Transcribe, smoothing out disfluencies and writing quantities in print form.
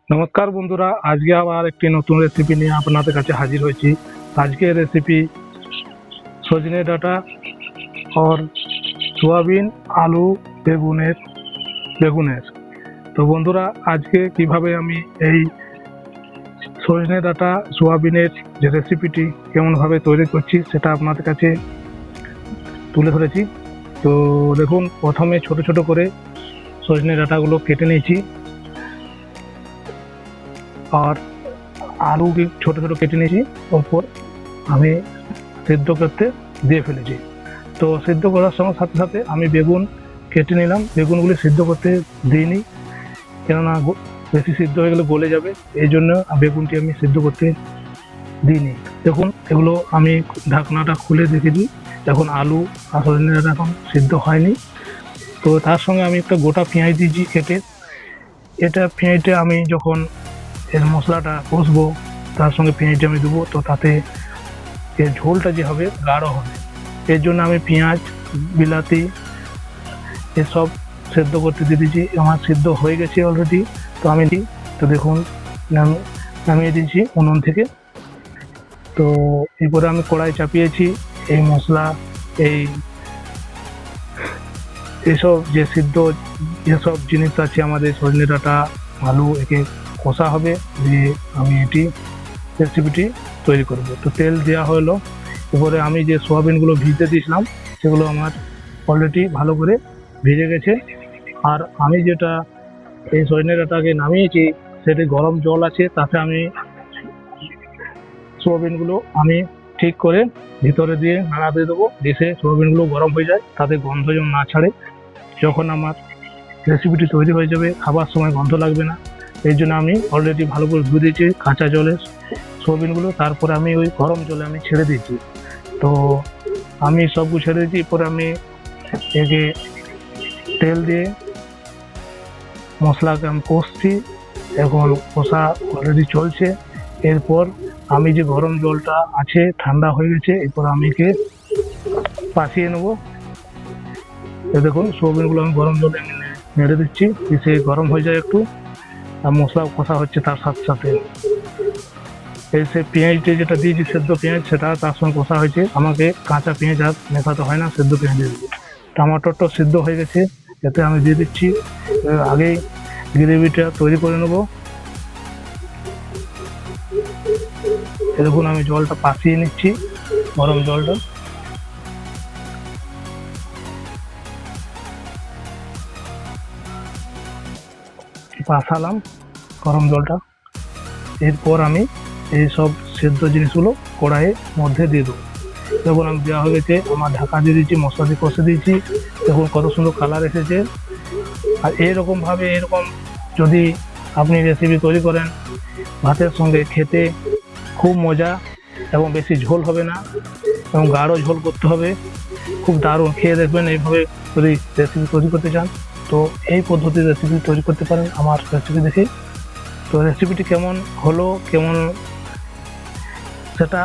নমস্কার বন্ধুরা, আজকে আবার একটি নতুন রেসিপি নিয়ে আপনাদের কাছে হাজির হয়েছি। আজকের রেসিপি সজনে ডাঁটা और সোয়াবিন আলু বেগুনের। তো বন্ধুরা, আজকে কিভাবে আমি এই সজনে ডাঁটা সোয়াবিনের যে রেসিপিটি কেমনভাবে তৈরি করছি সেটা আপনাদের কাছে তুলে ধরেছি। তো দেখুন, প্রথমে ছোট ছোট করে সজনে ডাঁটাগুলো কেটে নিয়েছি আর আলু ছোট ছোট কেটে নিয়েছি, ওপর আমি সিদ্ধ করতে দিয়ে ফেলেছি। তো সিদ্ধ করার সঙ্গে সাথে সাথে আমি বেগুন কেটে নিলাম। বেগুনগুলি সিদ্ধ করতে দিইনি, কেননা বেশি সিদ্ধ হয়ে গেলে গলে যাবে, এই জন্য বেগুনটি আমি সিদ্ধ করতে দিইনি। দেখুন, এগুলো আমি ঢাকনাটা খুলে দেখেছি। এখন আলু আর সজনে ডাঁটা এখন সিদ্ধ হয়নি। তো তার সঙ্গে আমি একটা গোটা পেঁয়াজ দিয়েছি কেটে। পেঁয়াজটা আমি যখন এর মশলাটা কষবো তার সঙ্গে পেঁয়াজটা আমি দেবো, তো তাতে এর ঝোলটা যে হবে গাঢ় হবে। এর জন্য আমি পেঁয়াজ, বিলাতি এসব সেদ্ধ করতে দিয়ে দিয়েছি। আমার সিদ্ধ হয়ে গেছে অলরেডি। তো দেখুন, নামিয়ে দিয়েছি উনুন থেকে। তো এরপরে আমি কড়াই চাপিয়েছি। এই মশলা, এইসব যে সিদ্ধ যেসব জিনিস আছে আমাদের সজনে ডাঁটা, আলু, একে কষা হবে, দিয়ে আমি রেসিপিটি তৈরি করব। তো তেল দেওয়া হলো। এরপরে আমি যে সোয়াবিনগুলো ভিজতে দিয়েছিলাম সেগুলো আমার অলরেডি ভালো করে ভিজে গেছে। আর আমি যেটা এই সজনে ডাঁটাকে নামিয়েছি সেটি গরম জল আছে, তাতে আমি সোয়াবিনগুলো আমি ঠিক করে ভিতরে দিয়ে নাড়া দিয়ে দেবো, দিয়ে সোয়াবিনগুলো গরম হয়ে যায়, তাতে গন্ধ যেন না ছাড়ে। যখন আমার রেসিপিটি তৈরি হয়ে যাবে, খাবার সময় গন্ধ লাগবে না। এই জন্য আমি অলরেডি ভালো করে ধুয়ে দিয়েছি কাঁচা জলে সোয়াবিনগুলো। তারপরে আমি ওই গরম জলে আমি ছেড়ে দিয়েছি। তো আমি সবগুলো ছেড়ে দিয়েছি। এরপরে আমি একে তেল দিয়ে মশলাকে আমি কষছি। এখন কষা অলরেডি চলছে। এরপর আমি যে গরম জলটা আছে ঠান্ডা হয়ে গেছে, এরপর আমি একে পাশিয়ে নেবো। দেখুন, সোয়াবিনগুলো আমি গরম জলে নেড়ে দিচ্ছি, এসে গরম হয়ে যায় একটু, আর মশলা কষা হচ্ছে তার সাথে সাথে। এসে পেঁয়াজটা যেটা দিয়েছি সেদ্ধ পেঁয়াজ, সেটা তার সঙ্গে কষা হয়েছে। আমাকে কাঁচা পেঁয়াজ আর মেশাতে হয় না, সেদ্ধ পেঁয়াজ দিয়ে দেবো। টমাটোটা সিদ্ধ হয়ে গেছে, এতে আমি দিয়ে দিচ্ছি। আগেই গ্রেভিটা তৈরি করে নেবো। দেখুন, আমি জলটা পাশিয়ে নিচ্ছি, গরম জলটা। পাশালাম গরম জলটা। এরপর আমি এই সব সেদ্ধ জিনিসগুলো কড়াইয়ের মধ্যে দিয়ে দেবো। দেখুন, আমি দেওয়া হয়ে গেছে, আমার ঢাকা দিয়ে দিয়েছি, মশলা দিয়ে কষে দিয়েছি। দেখুন কত সুন্দর কালার এসেছে। আর এরকম যদি আপনি রেসিপি তৈরি করেন, ভাতের সঙ্গে খেতে খুব মজা, এবং বেশি ঝোল হবে না, এবং গাঢ় ঝোল করতে হবে। খুব দারুণ, খেয়ে দেখবেন এইভাবে যদি রেসিপি তৈরি করতে চান। তো এই পদ্ধতির রেসিপি তৈরি করতে পারেন আমার রেসিপি দেখে। তো রেসিপিটি কেমন হলো সেটা